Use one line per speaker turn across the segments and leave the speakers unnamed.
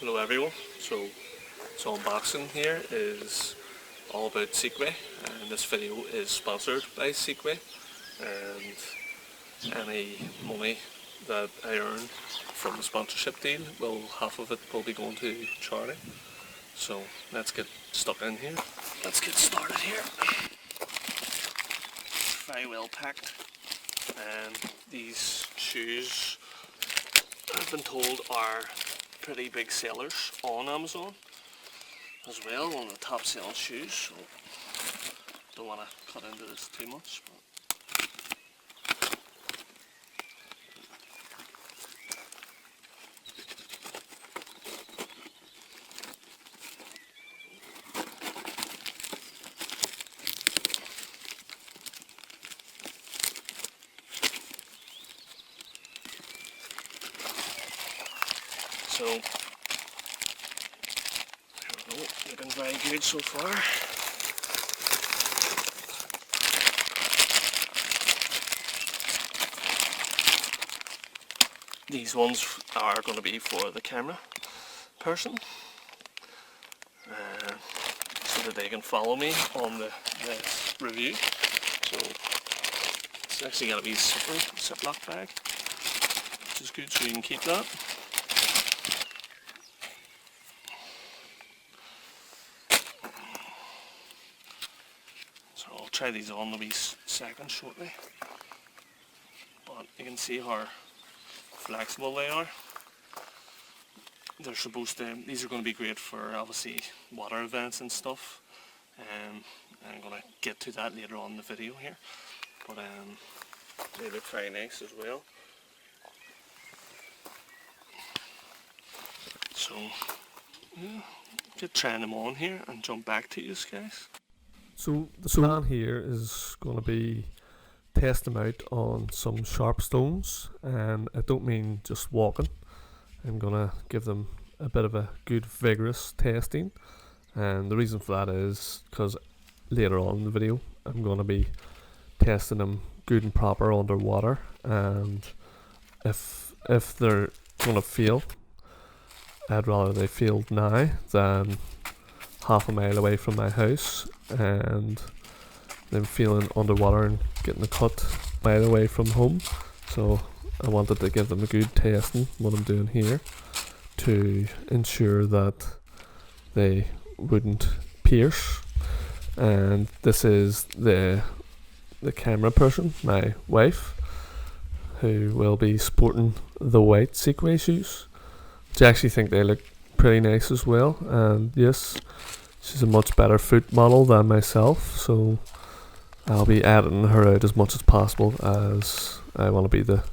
Hello everyone, so unboxing here is all about SEEKWAY, and this video is sponsored by SEEKWAY, and any money that I earn from the sponsorship deal, half of it will be going to charity. So let's get stuck in here. Let's get started here. Very well packed, and these shoes, I've been told, are pretty big sellers on Amazon as well, one of the top selling shoes, so don't want to cut into this too much. So, there we go, looking very good so far. These ones are going to be for the camera person, so that they can follow me on the review. So, it's actually going to be a Ziploc bag, which is good, so you can keep that. So I'll try these on in a second shortly, but you can see how flexible they are. They're supposed to, these are going to be great for obviously water events and stuff, and I'm going to get to that later on in the video here, but they look very nice as well. So yeah, get trying them on here and jump back to you guys.
So the plan here is going to be test them out on some sharp stones, and I don't mean just walking. I'm going to give them a bit of a good vigorous testing, and the reason for that is because later on in the video I'm going to be testing them good and proper underwater, and if they're going to fail, I'd rather they failed now than half a mile away from my house and them feeling underwater and getting a cut a mile away from home. So I wanted to give them a good testing, what I'm doing here, to ensure that they wouldn't pierce. And this is the camera person, my wife, who will be sporting the white SEEKWAY shoes, which I actually think they look pretty nice as well. And yes, she's a much better foot model than myself, so I'll be editing her out as much as possible, as I want to be the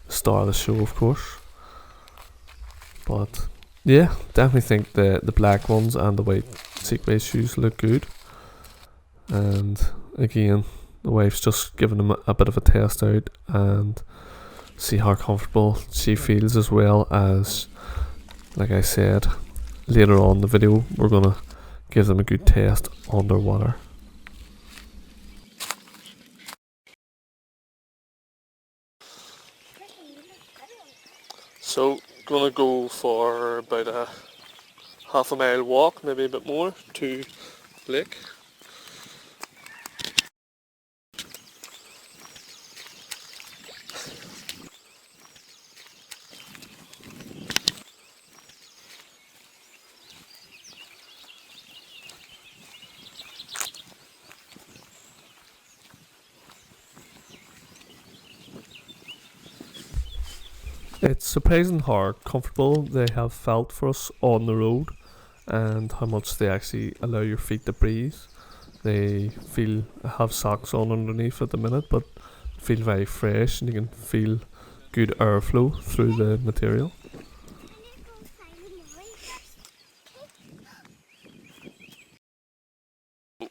star of the show, of course. But yeah, definitely think the black ones and the white SEEKWAY shoes look good. And again, the wife's just giving them a bit of a test out and see how comfortable she feels, as well as, like I said, later on in the video we're going to give them a good test underwater.
So gonna go for about a half a mile walk, maybe a bit more, to Lake.
It's surprising how comfortable they have felt for us on the road, and how much they actually allow your feet to breathe. They have socks on underneath at the minute, but feel very fresh, and you can feel good airflow through the material.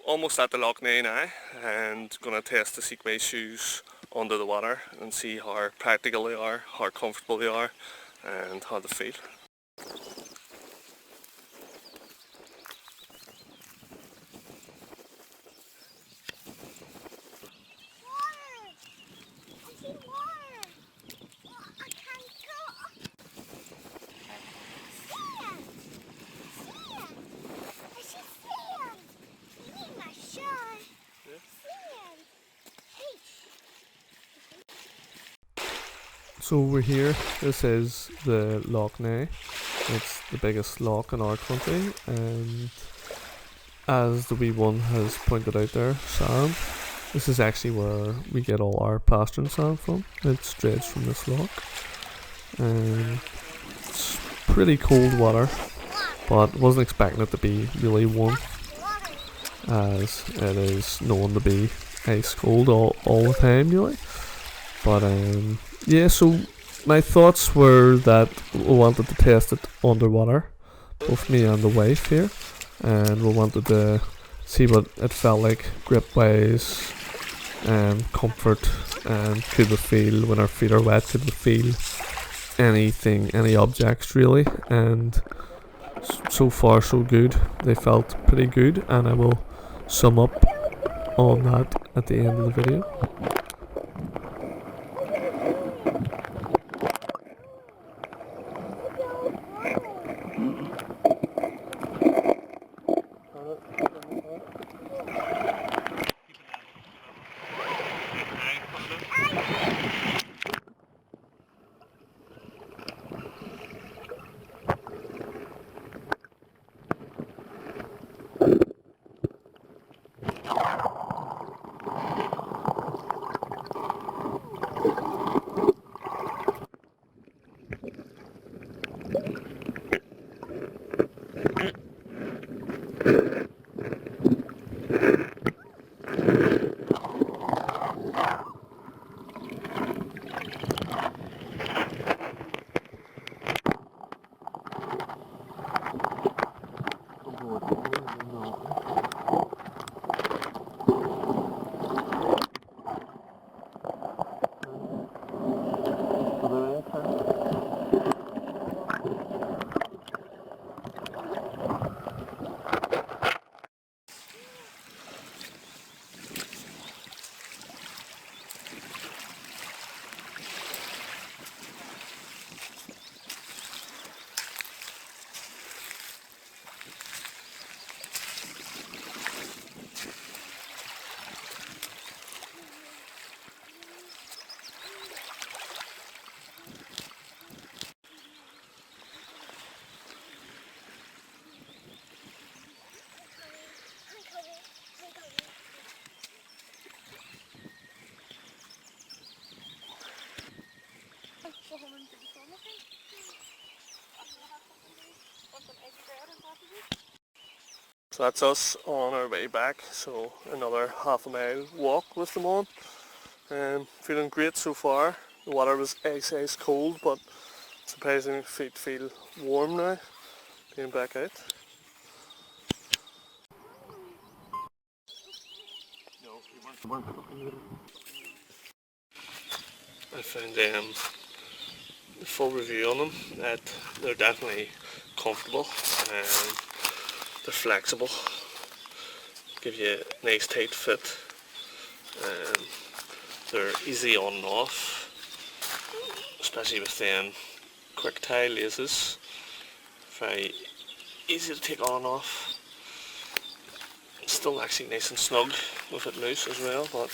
Almost at the Loch now, and gonna test the SEEKWAY shoes under the water and see how practical they are, how comfortable they are, and how they feel.
So we're here. This is the loch now. It's the biggest loch in our country, and as the wee one has pointed out there, sand. This is actually where we get all our plastering sand from. It's dredged from this loch. It's pretty cold water, but wasn't expecting it to be really warm, as it is known to be ice cold all the time, really. But yeah, so my thoughts were that we wanted to test it underwater, both me and the wife here, and we wanted to see what it felt like grip wise, comfort, and could we feel when our feet are wet, could we feel anything, any objects really, and so far so good. They felt pretty good, and I will sum up on that at the end of the video. So that's us on our way back, so another half a mile walk with them on. Feeling great so far. The water was ice cold, but surprisingly feet feel warm now, being back out. I found the full review on them, that they're definitely comfortable and they're flexible, give you a nice tight fit, and they're easy on and off, especially with them quick tie laces. Very easy to take on and off. It's still actually nice and snug with it loose as well, but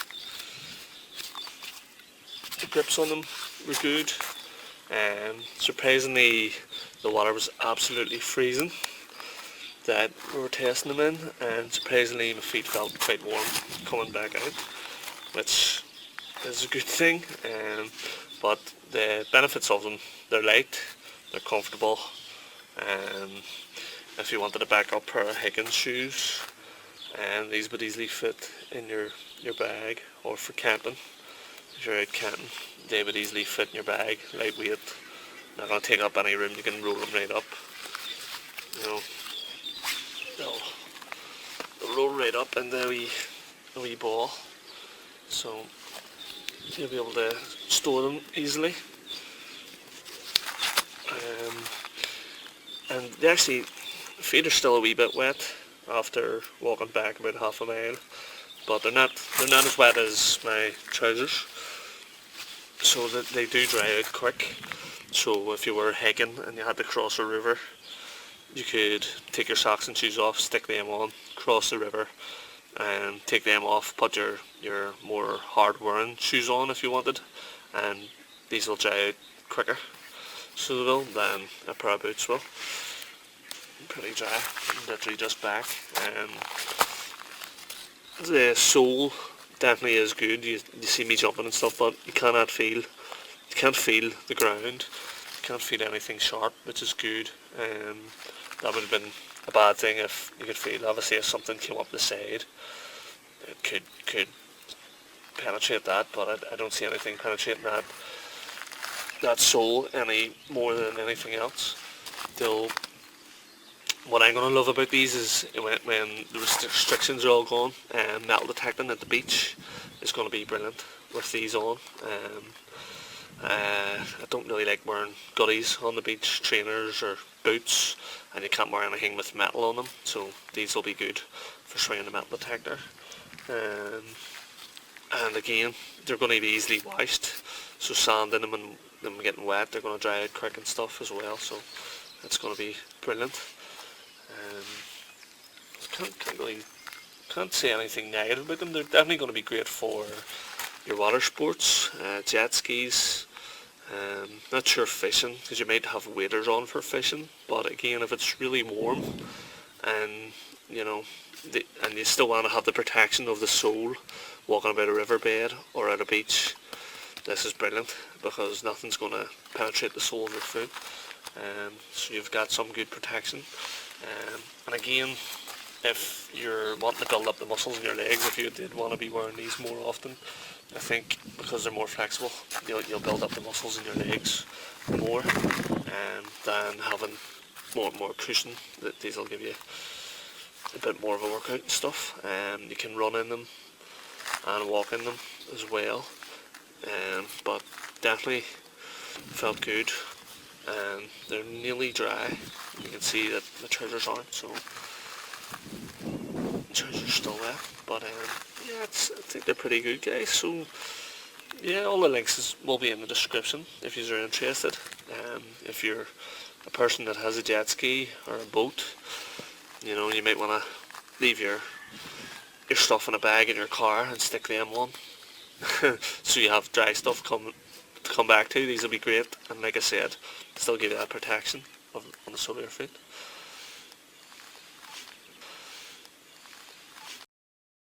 the grips on them were good. Surprisingly, the water was absolutely freezing that we were testing them in, and surprisingly my feet felt quite warm coming back out, which is a good thing. But the benefits of them, they're light, they're comfortable, and if you wanted a backup pair of hiking shoes, and these would easily fit in your bag, or for camping, if you're out camping, they would easily fit in your bag, lightweight, not going to take up any room, you can roll them right up, you know, they'll roll right up in the wee ball, so you'll be able to store them easily. And they actually, feet are still a wee bit wet after walking back about half a mile, but they're not as wet as my trousers, so that they do dry out quick. So if you were hiking and you had to cross a river, you could take your socks and shoes off, stick them on, cross the river, and take them off, put your more hard wearing shoes on if you wanted, and
these will dry out quicker, so they will, than a pair of boots will. Pretty dry, literally just back. The sole definitely is good. You see me jumping and stuff, but you can't feel the ground. You can't feel anything sharp, which is good. That would have been a bad thing if you could feel, obviously, if something came up the side, it could penetrate that, but I don't see anything penetrating that sole any more than anything else. What I'm going to love about these is when the restrictions are all gone, metal detecting at the beach is going to be brilliant with these on. I don't really like wearing goodies on the beach, trainers or boots, and you can't wear anything with metal on them, so these will be good for swinging the metal detector. And again, they're going to be easily washed, so sand in them and them getting wet, they're going to dry out quick and stuff as well, so it's going to be brilliant. Can't say anything negative about them. They're definitely going to be great for your water sports, jet skis. Not sure fishing, because you might have waders on for fishing, but again, if it's really warm and and you still want to have the protection of the sole walking about a riverbed or at a beach, this is brilliant, because nothing's going to penetrate the sole of your foot. So you've got some good protection. And again, if you're wanting to build up the muscles in your legs, if you did want to be wearing these more often, I think because they're more flexible, you'll build up the muscles in your legs more, than having more cushion. These will give you a bit more of a workout and stuff. You can run in them and walk in them as well, but definitely felt good. They're nearly dry. You can see that the trousers aren't, so the trousers are still wet, but yeah, I think they're pretty good, guys. So yeah, all the links will be in the description if you are interested. If you're a person that has a jet ski or a boat, you might want to leave your stuff in a bag in your car and stick them on, so you have dry stuff to come back to. These will be great, and like I said, still give you that protection on the sole of your foot.